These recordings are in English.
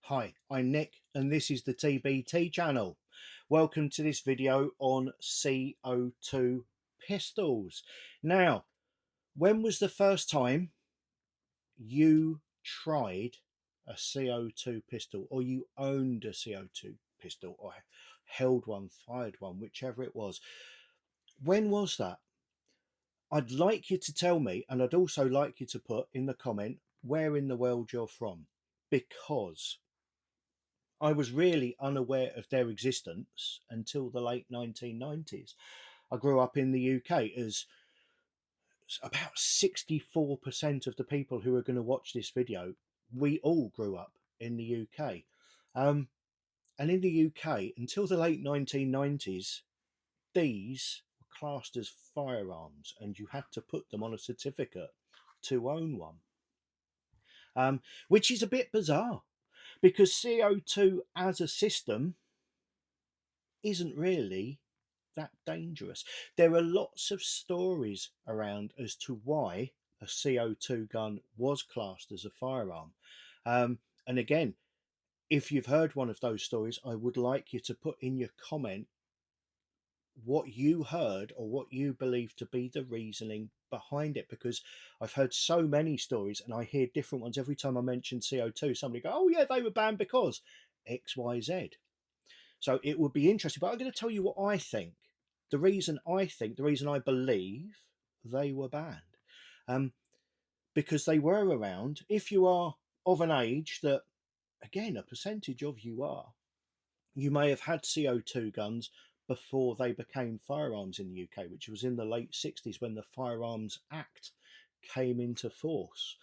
Hi, I'm Nick and this is the TBT channel. Welcome to this video on CO2 pistols. Now, when was the first time you tried a CO2 pistol, or you owned a CO2 pistol, or held one, fired one, whichever it was? When was that? I'd like you to tell me, and I'd also like you to put in the comment where in the world you're from, because I was really unaware of their existence until the late 1990s. I grew up in the UK, as about 64% of the people who are going to watch this video, we all grew up in the UK. And in the UK, until the late 1990s, these were classed as firearms and you had to put them on a certificate to own one, which is a bit bizarre because CO2 as a system isn't really that dangerous. There are lots of stories around as to why a CO2 gun was classed as a firearm. And again, if you've heard one of those stories, I would like you to put in your comment what you heard or what you believe to be the reasoning behind it, because I've heard so many stories and I hear different ones every time I mention CO2. Somebody go, oh yeah, they were banned because XYZ. So it would be interesting, but I'm going to tell you what I think. The reason I believe they were banned, because they were around. If you are of an age that, again, a percentage of you are, you may have had CO2 guns before they became firearms in the UK, which was in the late 60s when the Firearms Act came into force.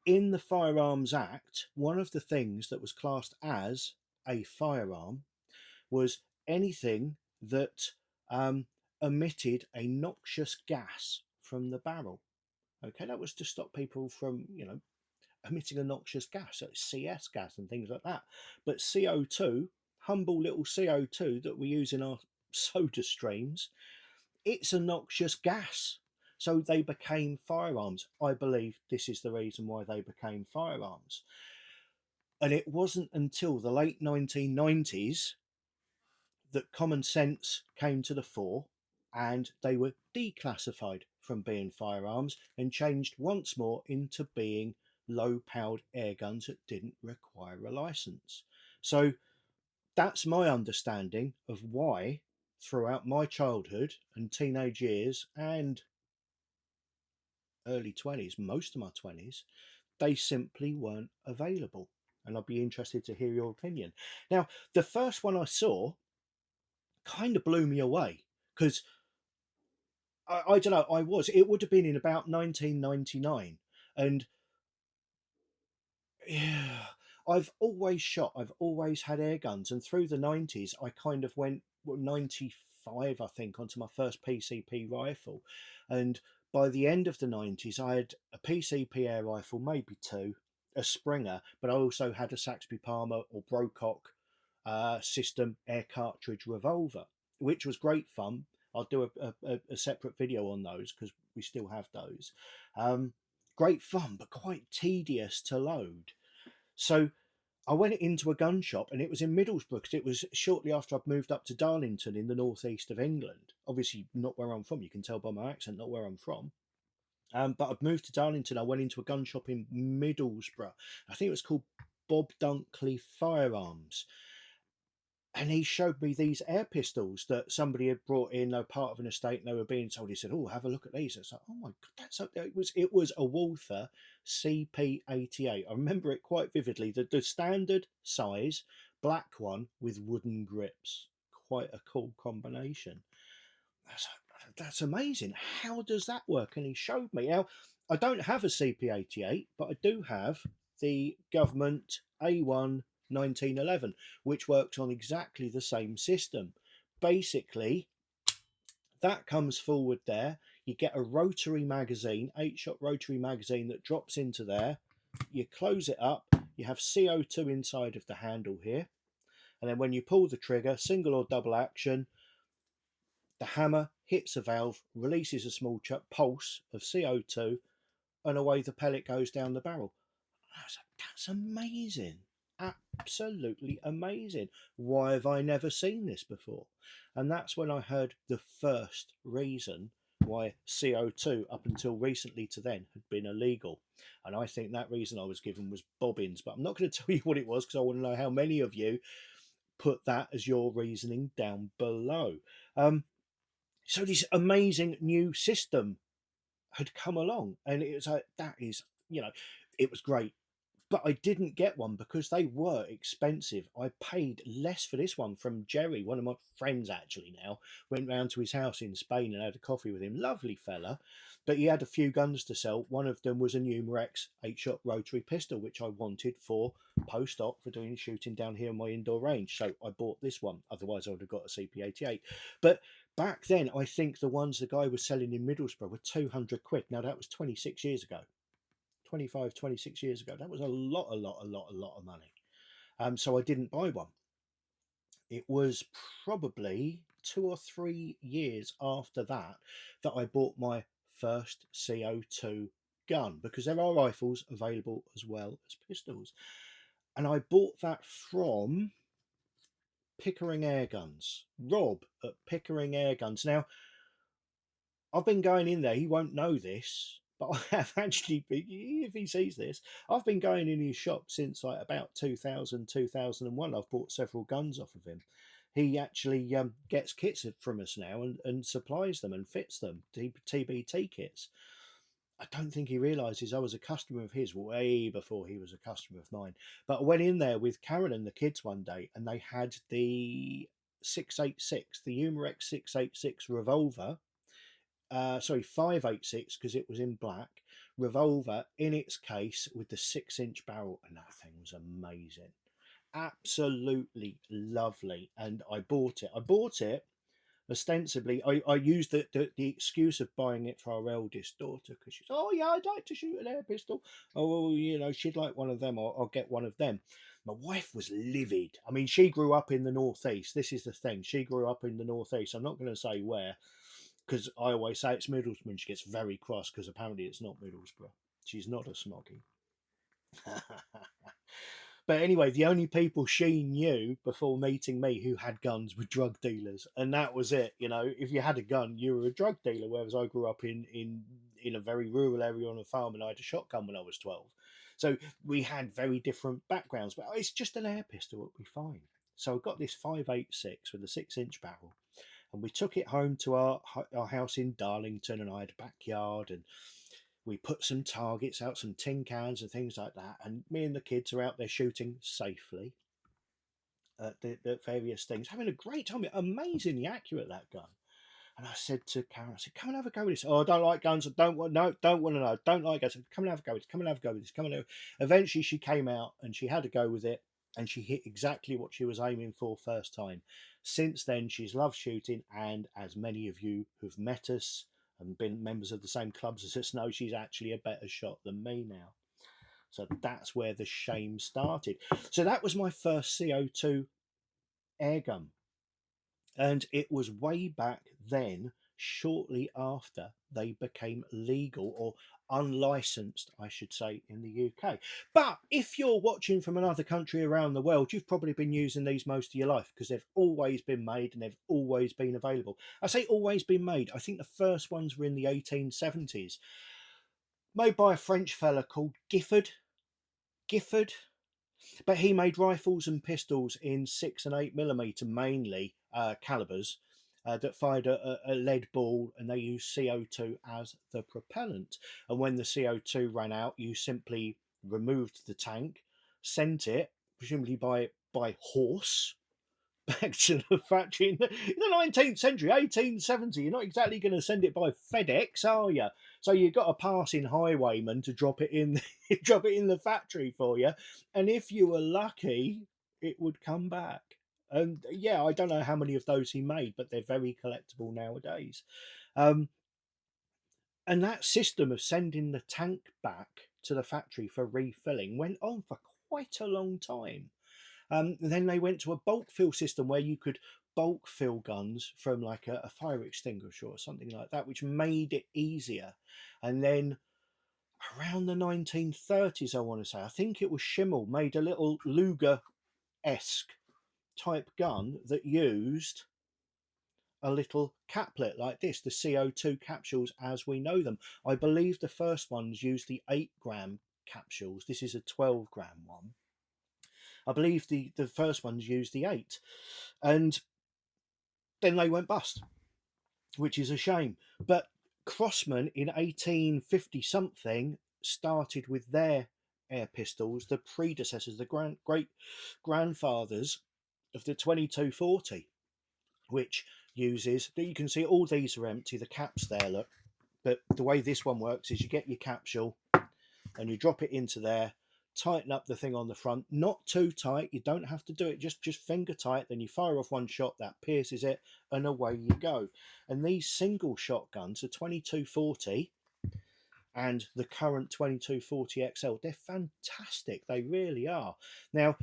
In the Firearms Act, one of the things that was classed as a firearm was anything that emitted a noxious gas from the barrel. Okay, that was to stop people from, emitting a noxious gas, so CS gas and things like that. But CO2, humble little CO2 that we use in our soda streams, it's a noxious gas. So they became firearms. I believe this is the reason why they became firearms. And it wasn't until the late 1990s that common sense came to the fore and they were declassified from being firearms and changed once more into being low powered air guns that didn't require a license. So that's my understanding of why, throughout my childhood and teenage years and early 20s, most of my 20s, they simply weren't available. And I'd be interested to hear your opinion. Now, the first one I saw kind of blew me away because I don't know, it would have been in about 1999. And yeah, I've always had air guns. And through the 90s, I kind of went, well, 95, I think, onto my first PCP rifle. And by the end of the 90s, I had a PCP air rifle, maybe two, a Springer, but I also had a Saxby Palmer or Brocock system air cartridge revolver, which was great fun. I'll do a separate video on those because we still have those. Great fun, but quite tedious to load. So I went into a gun shop, and it was in Middlesbrough because it was shortly after I'd moved up to Darlington in the northeast of England. Obviously, not where I'm from. You can tell by my accent, not where I'm from. But I'd moved to Darlington. I went into a gun shop in Middlesbrough. I think it was called Bob Dunkley Firearms, and he showed me these air pistols that somebody had brought in. They were part of an estate and they were being sold. He said, oh, have a look at these. It's like, oh my god, it was a Walther CP88. I remember it quite vividly. The standard size black one with wooden grips. Quite a cool combination. I was like, that's amazing. How does that work? And he showed me. Now, I don't have a CP88, but I do have the government A1 1911, which works on exactly the same system. Basically, that comes forward there. You get a rotary magazine, 8-shot rotary magazine that drops into there. You close it up. You have CO2 inside of the handle here. And then when you pull the trigger, single or double action, the hammer hits a valve, releases a small pulse of CO2, and away the pellet goes down the barrel. I was like, that's amazing. absolutely amazing. Why have I never seen this before? And that's when I heard the first reason why CO2 up until recently to then had been illegal. And I think that reason I was given was bobbins, but I'm not going to tell you what it was because I want to know how many of you put that as your reasoning down below. So this amazing new system had come along, and it was like, that is, it was great. But I didn't get one because they were expensive. I paid less for this one from Jerry, one of my friends actually now. Went round to his house in Spain and had a coffee with him. Lovely fella. But he had a few guns to sell. One of them was a Umarex 8-shot rotary pistol, which I wanted for post-op for doing shooting down here in my indoor range. So I bought this one. Otherwise, I would have got a CP88. But back then, I think the ones the guy was selling in Middlesbrough were 200 quid. Now, that was 26 years ago. 25, 26 years ago. That was a lot of money. So I didn't buy one. It was probably 2 or 3 years after that that I bought my first CO2 gun, because there are rifles available as well as pistols. And I bought that from Pickering Air Guns. Rob at Pickering Air Guns. Now, I've been going in there. He won't know this, but I have actually been, if he sees this, I've been going in his shop since like about 2000, 2001. I've bought several guns off of him. He actually gets kits from us now and supplies them and fits them, TBT kits. I don't think he realises I was a customer of his way before he was a customer of mine. But I went in there with Karen and the kids one day, and they had the 686, the Umarex 686 revolver, 586 because it was in black, revolver in its case with the 6-inch barrel, and that thing was amazing, absolutely lovely. And I bought it ostensibly. I used the excuse of buying it for our eldest daughter because she's, oh yeah, I'd like to shoot an air pistol. Oh well, she'd like one of them. I'll get one of them. My wife was livid. I mean, she grew up in the northeast. This is the thing, she grew up in the northeast. I'm not going to say where, because I always say it's Middlesbrough. She gets very cross because apparently it's not Middlesbrough. She's not a smoggy. But anyway, the only people she knew before meeting me who had guns were drug dealers, and that was it. If you had a gun, you were a drug dealer. Whereas I grew up in a very rural area on a farm, and I had a shotgun when I was 12. So we had very different backgrounds. But it's just an air pistol would be fine. So I got this 586 with a 6-inch barrel, and we took it home to our house in Darlington, and I had a backyard, and we put some targets out, some tin cans and things like that, and me and the kids are out there shooting safely at the various things, having a great time. Amazingly accurate, that gun. And I said to Karen, I said, come and have a go with this. Oh, I don't like guns. I don't want to know. Don't like guns. I said, come and have a go with this. Come and have a go with this. Come and have... Eventually she came out and she had a go with it, and she hit exactly what she was aiming for first time. Since then, she's loved shooting, and as many of you who've met us and been members of the same clubs as us know, she's actually a better shot than me now. So that's where the shame started. So that was my first CO2 airgun. And it was way back then, shortly after they became legal, or unlicensed, I should say, in the UK. But if you're watching from another country around the world, you've probably been using these most of your life because they've always been made and they've always been available. I say always been made. I think the first ones were in the 1870s, made by a French fella called Gifford. But he made rifles and pistols in 6 and 8 millimeter mainly calibers that fired a lead ball, and they used CO2 as the propellant. And when the CO2 ran out, you simply removed the tank, sent it, presumably by horse, back to the factory in the 19th century, 1870. You're not exactly going to send it by FedEx, are you? So you've got a passing highwayman to drop it in, drop it in the factory for you. And if you were lucky, it would come back. And yeah, I don't know how many of those he made, but they're very collectible nowadays. Um, and that system of sending the tank back to the factory for refilling went on for quite a long time. Then they went to a bulk fill system where you could bulk fill guns from like a fire extinguisher or something like that, which made it easier. And then around the 1930s, I want to say. I think it was Schimmel made a little Luger-esque type gun that used a little caplet like this, the CO2 capsules as we know them. I believe the first ones used the 8-gram capsules. This is a 12-gram one. I believe the first ones used the 8. And then they went bust, which is a shame. But Crosman in 1850 something started with their air pistols, the predecessors, the great grandfathers of the 2240, which uses, you can see all these are empty, the caps there, look. But the way this one works is you get your capsule and you drop it into there, tighten up the thing on the front, not too tight, you don't have to do it, just finger tight, then you fire off one shot, that pierces it, and away you go. And these single shotguns, the 2240 and the current 2240 XL, they're fantastic, they really are. Now,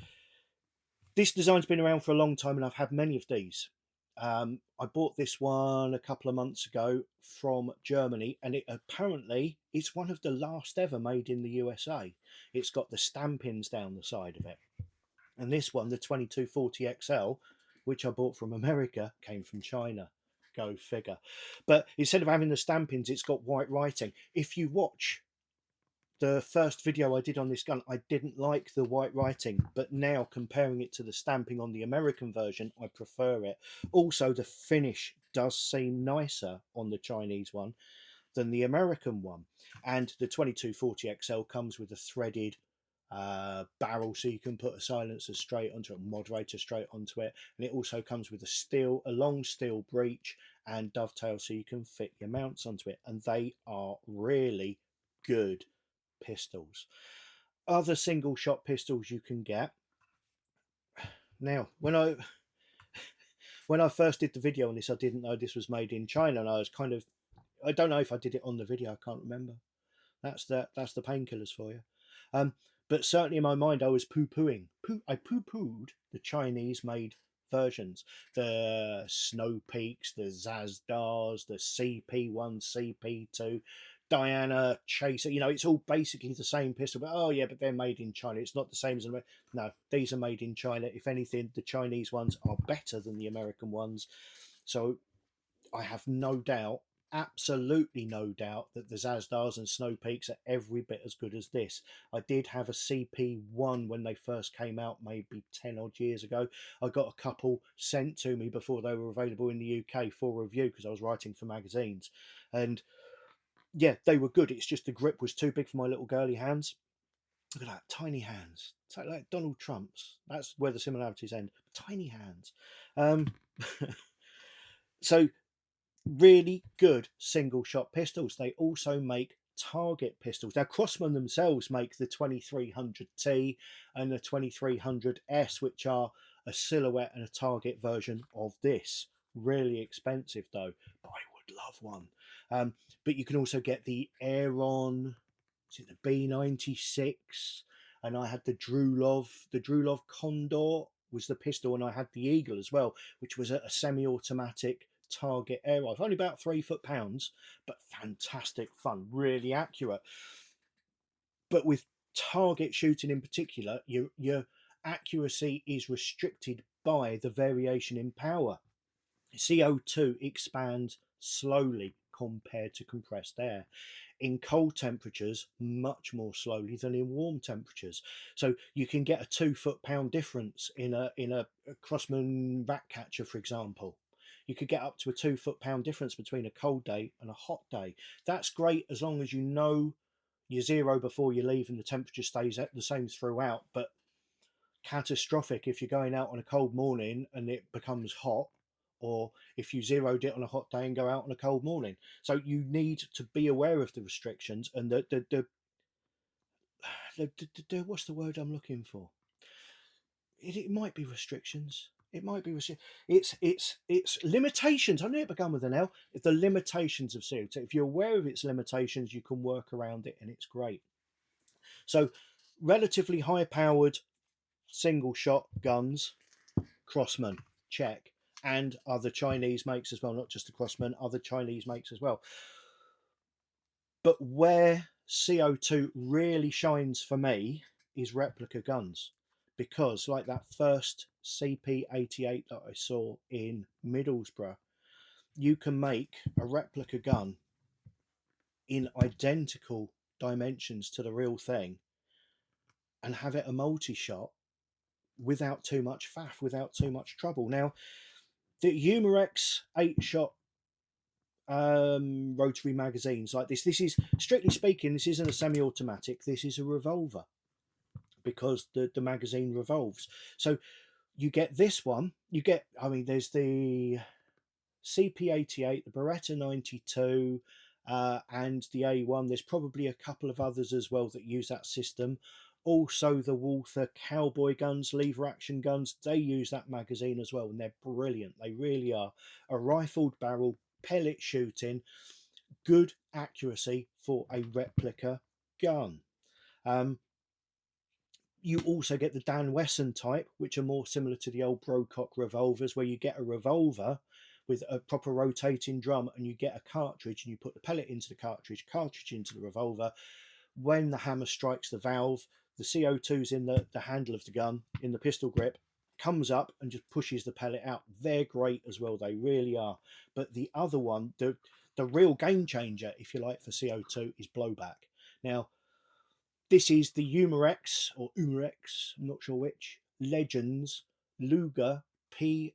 this design's been around for a long time and I've had many of these. I bought this one a couple of months ago from Germany, and it apparently it's one of the last ever made in the USA. It's got the stampings down the side of it. And this one, the 2240 XL, which I bought from America, came from China. Go figure. But instead of having the stampings, it's got white writing. If you watch the first video I did on this gun, I didn't like the white writing, but now comparing it to the stamping on the American version, I prefer it. Also, the finish does seem nicer on the Chinese one than the American one. And the 2240 XL comes with a threaded barrel, so you can put a silencer straight onto it, moderator straight onto it, and it also comes with a long steel breech and dovetail, so you can fit your mounts onto it, and they are really good pistols. Other single shot pistols you can get. Now, when I first did the video on this, I didn't know this was made in China, and I don't know if I did it on the video, I can't remember. That's the painkillers for you. But certainly in my mind, I was I poo-pooed the Chinese-made versions, the Snow Peaks, the Zazdars, the CP1, CP2, Diana Chaser. It's all basically the same pistol, but oh yeah, but they're made in China. It's not the same as America. No, these are made in China. If anything, the Chinese ones are better than the American ones. So I have no doubt, absolutely no doubt, that the Zazdars and Snow Peaks are every bit as good as this. I did have a CP1 when they first came out, maybe 10 odd years ago. I got a couple sent to me before they were available in the UK for review because I was writing for magazines. And yeah, they were good. It's just the grip was too big for my little girly hands. Look at that, tiny hands. It's like Donald Trump's. That's where the similarities end. Tiny hands. So really good single shot pistols. They also make target pistols. Now, Crosman themselves make the 2300T and the 2300S, which are a silhouette and a target version of this. Really expensive though, but I would love one. But you can also get the Aeron, is it the B96? And I had the Drulov Condor was the pistol, and I had the Eagle as well, which was a semi-automatic target air rifle, only about 3 foot-pounds, but fantastic fun, really accurate. But with target shooting in particular, your accuracy is restricted by the variation in power. CO2 expands slowly compared to compressed air. In cold temperatures, much more slowly than in warm temperatures. So you can get a 2 foot-pound difference in a Crosman rat catcher, for example. You could get up to a 2 foot-pound difference between a cold day and a hot day. That's great as long as you know your zero before you leave and the temperature stays the same throughout. But catastrophic if you're going out on a cold morning and it becomes hot, or if you zeroed it on a hot day and go out on a cold morning. So you need to be aware of the restrictions and the what's the word I'm looking for? It might be restrictions. It might be it's limitations. I knew it began with an L. The limitations of CO2. If you're aware of its limitations, you can work around it, and it's great. So, relatively high-powered single-shot guns, Crosman, check, and other Chinese makes as well. Not just the Crosman, other Chinese makes as well. But where CO2 really shines for me is replica guns, because like that first CP88 that I saw in Middlesbrough, you can make a replica gun in identical dimensions to the real thing and have it a multi-shot without too much faff, without too much trouble. Now, the Umarex 8-shot rotary magazines like this is, strictly speaking, this isn't a semi-automatic, this is a revolver, because the magazine revolves. So you get this one, you get, I mean, there's the CP88, the Beretta 92, and the A1. There's probably a couple of others as well that use that system. Also, the Walther cowboy guns, lever action guns, they use that magazine as well, and they're brilliant. They really are. A rifled barrel, pellet shooting, good accuracy for a replica gun. You also get the Dan Wesson type, which are more similar to the old Brocock revolvers, where you get a revolver with a proper rotating drum and you get a cartridge and you put the pellet into the cartridge into the revolver. When the hammer strikes the valve, the CO2's in the handle of the gun, in the pistol grip, comes up and just pushes the pellet out. They're great as well, they really are. But the other one, the real game changer, if you like, for CO2 is blowback. Now, this is the Umarex, or Umarex, I'm not sure which, Legends Luger P08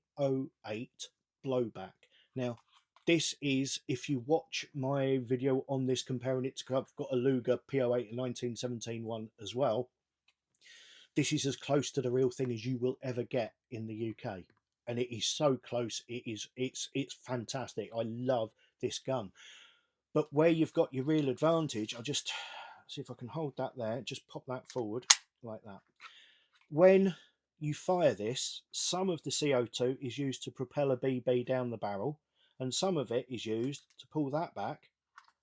blowback. Now, this is, if you watch my video on this comparing it to, I've got a Luger P08 and 1917 one as well. This is as close to the real thing as you will ever get in the UK. And it is so close, it's fantastic. I love this gun. But where you've got your real advantage, I'll just see if I can hold that there, just pop that forward like that. When you fire this, some of the CO2 is used to propel a BB down the barrel, and some of it is used to pull that back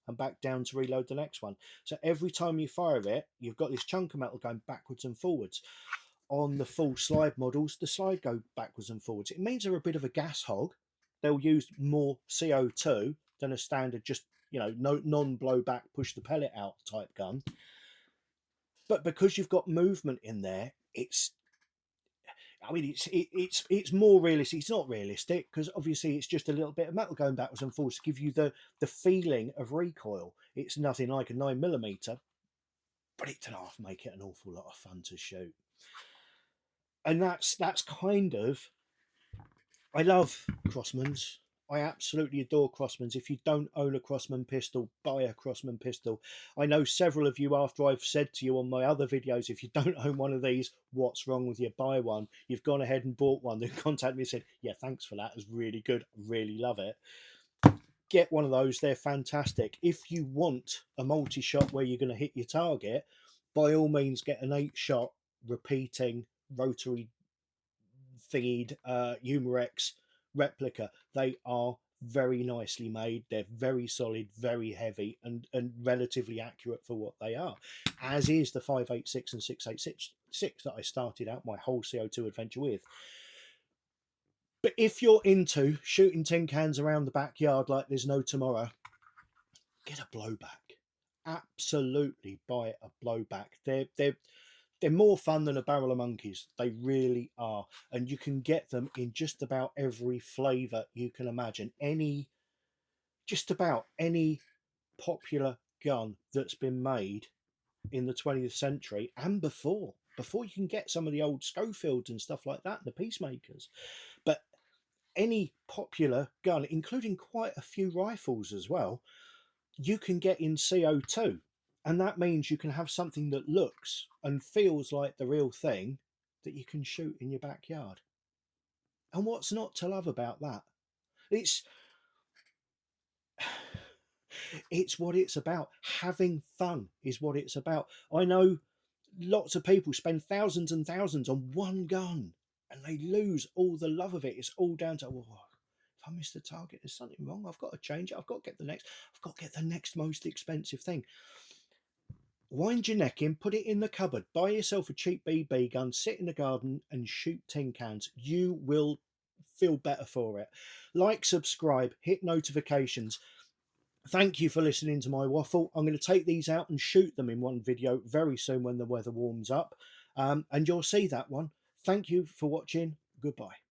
and back down to reload the next one. So every time you fire it, you've got this chunk of metal going backwards and forwards. On the full slide models, the slide go backwards and forwards. It means they're a bit of a gas hog. They'll use more CO2 than a standard, just, you know, no non-blowback, push the pellet out type gun. But because you've got movement in there, it's, I mean, it's more realistic. It's not realistic because obviously it's just a little bit of metal going backwards and forwards to give you the feeling of recoil. It's nothing like a 9mm, but it can make it an awful lot of fun to shoot. And that's kind of, I love Crosmans. I absolutely adore Crosmans. If you don't own a Crosman pistol, buy a Crosman pistol. I know several of you, after I've said to you on my other videos, if you don't own one of these, what's wrong with you? Buy one. You've gone ahead and bought one. Then contacted me and said, yeah, thanks for that. It's really good. I really love it. Get one of those. They're fantastic. If you want a multi-shot where you're going to hit your target, by all means, get an 8-shot repeating rotary thingied Umarex replica. They are very nicely made. They're very solid, very heavy, and relatively accurate for what they are, as is the 5.86 and 6.86 that I started out my whole CO2 adventure with. But if you're into shooting tin cans around the backyard like there's no tomorrow, get a blowback. Absolutely buy a blowback. They're more fun than a barrel of monkeys. They really are. And you can get them in just about every flavour you can imagine. Just about any popular gun that's been made in the 20th century and before you can get some of the old Schofields and stuff like that, the Peacemakers. But any popular gun, including quite a few rifles as well, you can get in CO2. And that means you can have something that looks and feels like the real thing that you can shoot in your backyard. And what's not to love about that? It's what it's about. Having fun is what it's about. I know lots of people spend thousands and thousands on one gun and they lose all the love of it. It's all down to, oh, if I miss the target, there's something wrong. I've got to change it. I've got to get the next most expensive thing. Wind your neck in, put it in the cupboard, buy yourself a cheap BB gun, sit in the garden and shoot tin cans. You will feel better for it. Like, subscribe, hit notifications. Thank you for listening to my waffle. I'm going to take these out and shoot them in one video very soon when the weather warms up, and you'll see that one. Thank you for watching. Goodbye.